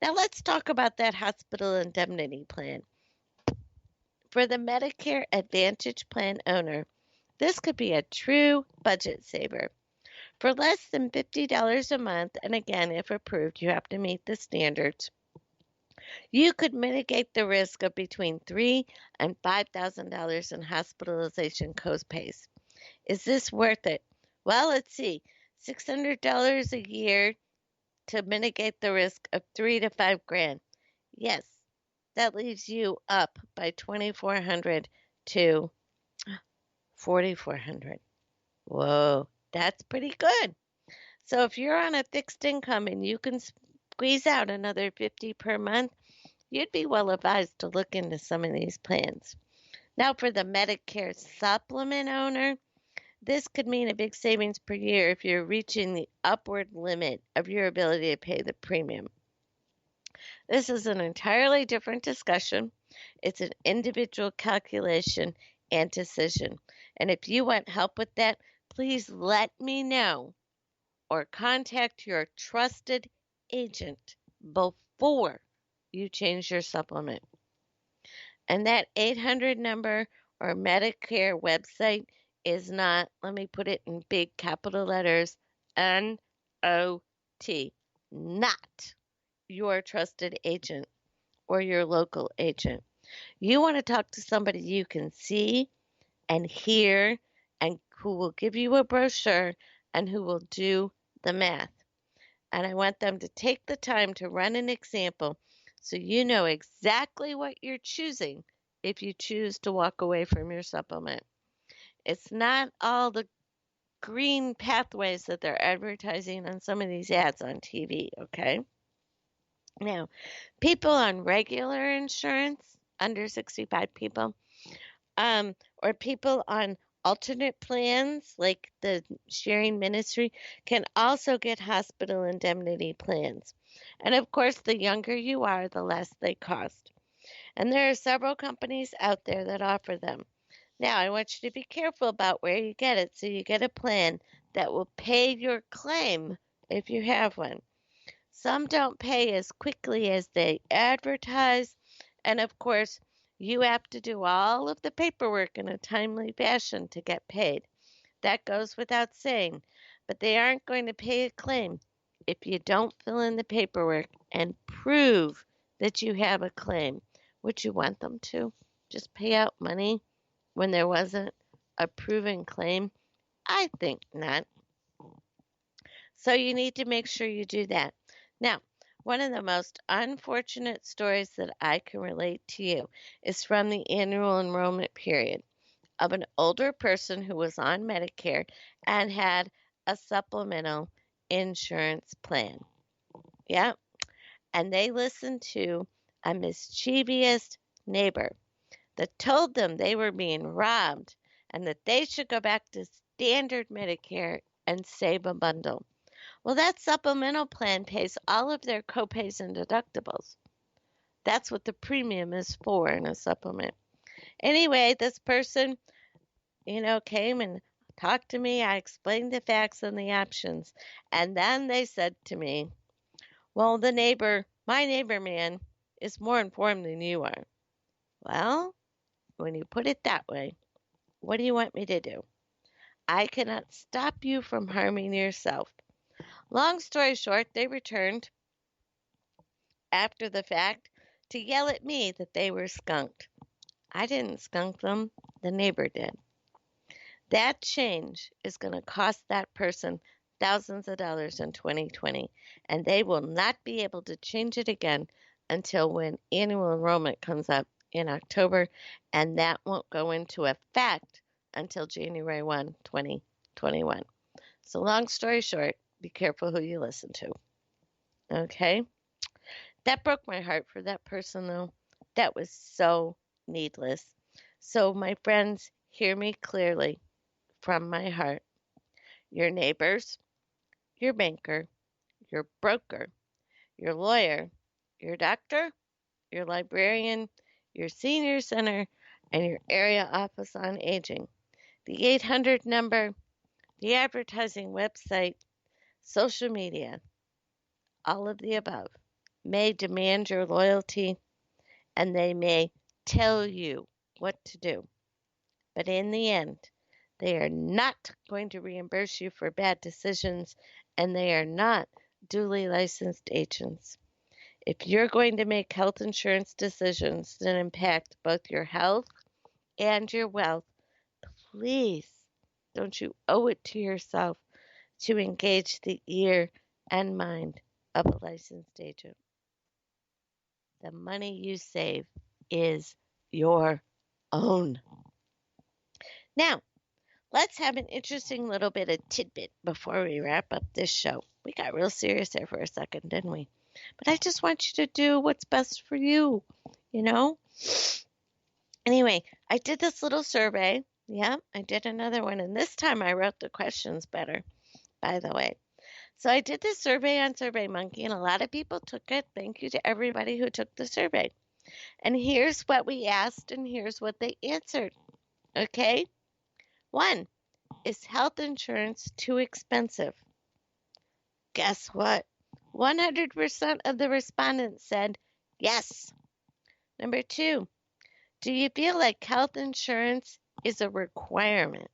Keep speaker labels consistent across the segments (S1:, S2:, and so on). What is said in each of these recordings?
S1: Now let's talk about that hospital indemnity plan. For the Medicare Advantage plan owner, this could be a true budget saver. For less than $50 a month, and again, if approved, you have to meet the standards, you could mitigate the risk of between $3,000 and $5,000 in hospitalization copays. Is this worth it? Well, let's see. $600 a year to mitigate the risk of 3 to 5 grand. Yes, that leaves you up by 2,400 to 4,400. Whoa, that's pretty good. So if you're on a fixed income and you can squeeze out another 50 per month, you'd be well advised to look into some of these plans. Now for the Medicare supplement owner, this could mean a big savings per year if you're reaching the upward limit of your ability to pay the premium. This is an entirely different discussion. It's an individual calculation and decision. And if you want help with that, please let me know or contact your trusted agent before you change your supplement. And that 800 number or Medicare website is not, let me put it in big capital letters, NOT, not your trusted agent or your local agent. You want to talk to somebody you can see and hear and who will give you a brochure and who will do the math. And I want them to take the time to run an example so you know exactly what you're choosing if you choose to walk away from your supplement. It's not all the green pathways that they're advertising on some of these ads on TV, okay? Now, people on regular insurance, under 65 people, or people on alternate plans like the sharing ministry can also get hospital indemnity plans. And of course, the younger you are, the less they cost. And there are several companies out there that offer them. Now, I want you to be careful about where you get it so you get a plan that will pay your claim if you have one. Some don't pay as quickly as they advertise, and of course, you have to do all of the paperwork in a timely fashion to get paid. That goes without saying, but they aren't going to pay a claim if you don't fill in the paperwork and prove that you have a claim. Would you want them to just pay out money when there wasn't a proven claim? I think not. So you need to make sure you do that. Now, one of the most unfortunate stories that I can relate to you is from the annual enrollment period of an older person who was on Medicare and had a supplemental insurance plan. Yeah. And they listened to a mischievous neighbor that told them they were being robbed and that they should go back to standard Medicare and save a bundle. Well, that supplemental plan pays all of their copays and deductibles. That's what the premium is for in a supplement. Anyway, this person, came and talked to me. I explained the facts and the options. And then they said to me, well, my neighbor man, is more informed than you are. Well, when you put it that way, what do you want me to do? I cannot stop you from harming yourself. Long story short, they returned after the fact to yell at me that they were skunked. I didn't skunk them, the neighbor did. That change is going to cost that person thousands of dollars in 2020, and they will not be able to change it again until when annual enrollment comes up in October, and that won't go into effect until January 1, 2021. So long story short, be careful who you listen to. Okay? That broke my heart for that person, though. That was so needless. So, my friends, hear me clearly from my heart. Your neighbors, your banker, your broker, your lawyer, your doctor, your librarian, your senior center, and your area office on aging. The 800 number, the advertising website, social media, all of the above. may demand your loyalty, and they may tell you what to do. But in the end, they are not going to reimburse you for bad decisions, and they are not duly licensed agents. If you're going to make health insurance decisions that impact both your health and your wealth, please don't you owe it to yourself to engage the ear and mind of a licensed agent. The money you save is your own. Now, let's have an interesting little bit of tidbit before we wrap up this show. We got real serious there for a second, didn't we? But I just want you to do what's best for you, you know? Anyway, I did this little survey. Yeah, I did another one, and this time I wrote the questions better, by the way. So I did this survey on SurveyMonkey, and a lot of people took it. Thank you to everybody who took the survey. And here's what we asked, and here's what they answered. Okay? 1. Is health insurance too expensive? Guess what? 100% of the respondents said yes. Number 2. Do you feel like health insurance is a requirement?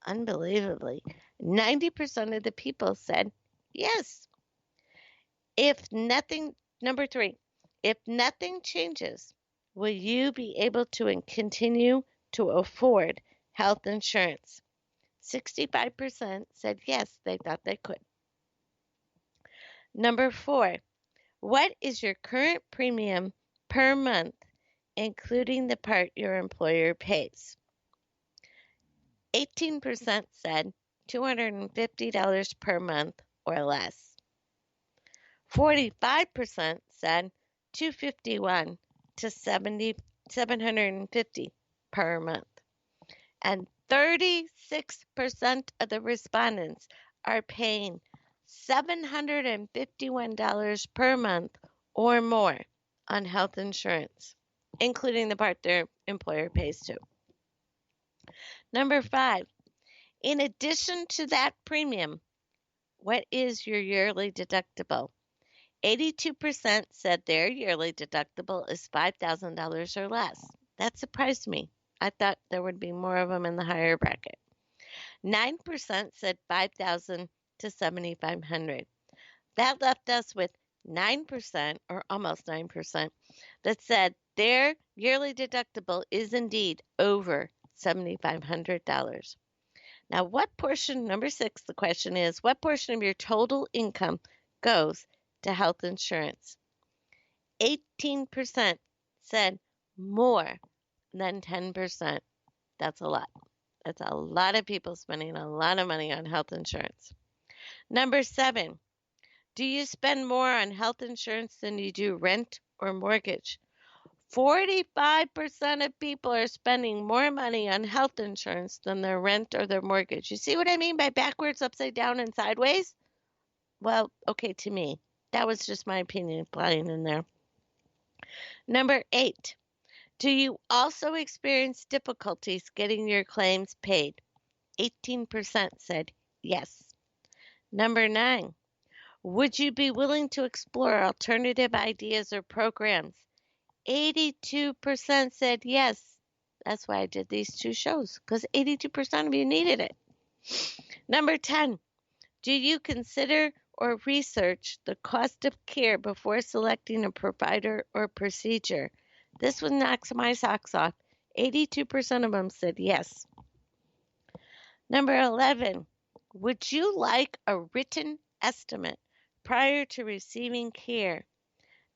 S1: Unbelievably, 90% of the people said yes. Number 3, if nothing changes, will you be able to continue to afford health insurance? 65% said yes, they thought they could. Number 4, what is your current premium per month, including the part your employer pays? 18% said $250 per month or less. 45% said $251 to $750 per month. And 36% of the respondents are paying $751 per month or more on health insurance, including the part their employer pays too. Number 5, in addition to that premium, what is your yearly deductible? 82% said their yearly deductible is $5,000 or less. That surprised me. I thought there would be more of them in the higher bracket. 9% said $5,000 to $7,500. That left us with 9%, or almost 9%, that said their yearly deductible is indeed over $7,500. Now, number 6, the question is, what portion of your total income goes to health insurance? 18% said more than 10%. That's a lot. That's a lot of people spending a lot of money on health insurance. Number 7, do you spend more on health insurance than you do rent or mortgage? 45% of people are spending more money on health insurance than their rent or their mortgage. You see what I mean by backwards, upside down, and sideways? Well, okay, to me. That was just my opinion flying in there. Number 8, do you also experience difficulties getting your claims paid? 18% said yes. Number 9, would you be willing to explore alternative ideas or programs? 82% said yes. That's why I did these 2 shows, because 82% of you needed it. Number 10, do you consider or research the cost of care before selecting a provider or procedure? This one knocks my socks off. 82% of them said yes. Number 11, would you like a written estimate prior to receiving care?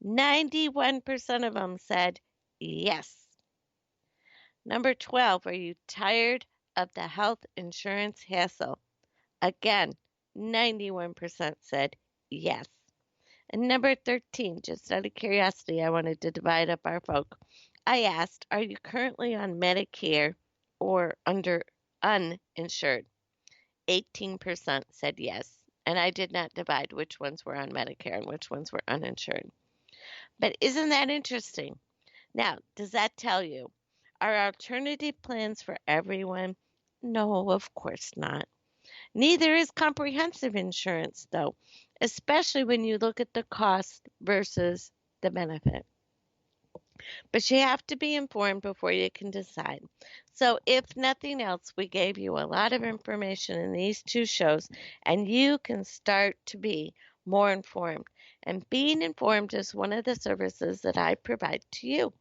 S1: 91% of them said yes. Number 12, are you tired of the health insurance hassle? Again, 91% said yes. And number 13, just out of curiosity, I wanted to divide up our folk. I asked, are you currently on Medicare or uninsured? 18% said yes. And I did not divide which ones were on Medicare and which ones were uninsured. But isn't that interesting? Now, does that tell you, are alternative plans for everyone? No, of course not. Neither is comprehensive insurance, though. especially when you look at the cost versus the benefit. But you have to be informed before you can decide. So, if nothing else, we gave you a lot of information in these two shows, and you can start to be more informed. And being informed is one of the services that I provide to you.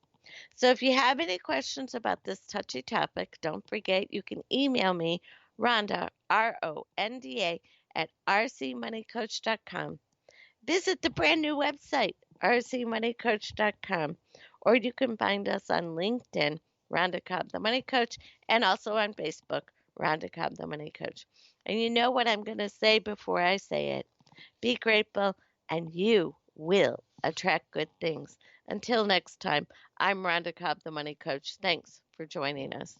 S1: So, if you have any questions about this touchy topic, don't forget you can email me, Rhonda, RONDA, at rcmoneycoach.com. Visit the brand new website, rcmoneycoach.com, or you can find us on LinkedIn, Ronda Cobb, the Money Coach, and also on Facebook, Ronda Cobb, the Money Coach. And you know what I'm going to say before I say it. Be grateful, and you will attract good things. Until next time, I'm Ronda Cobb, the Money Coach. Thanks for joining us.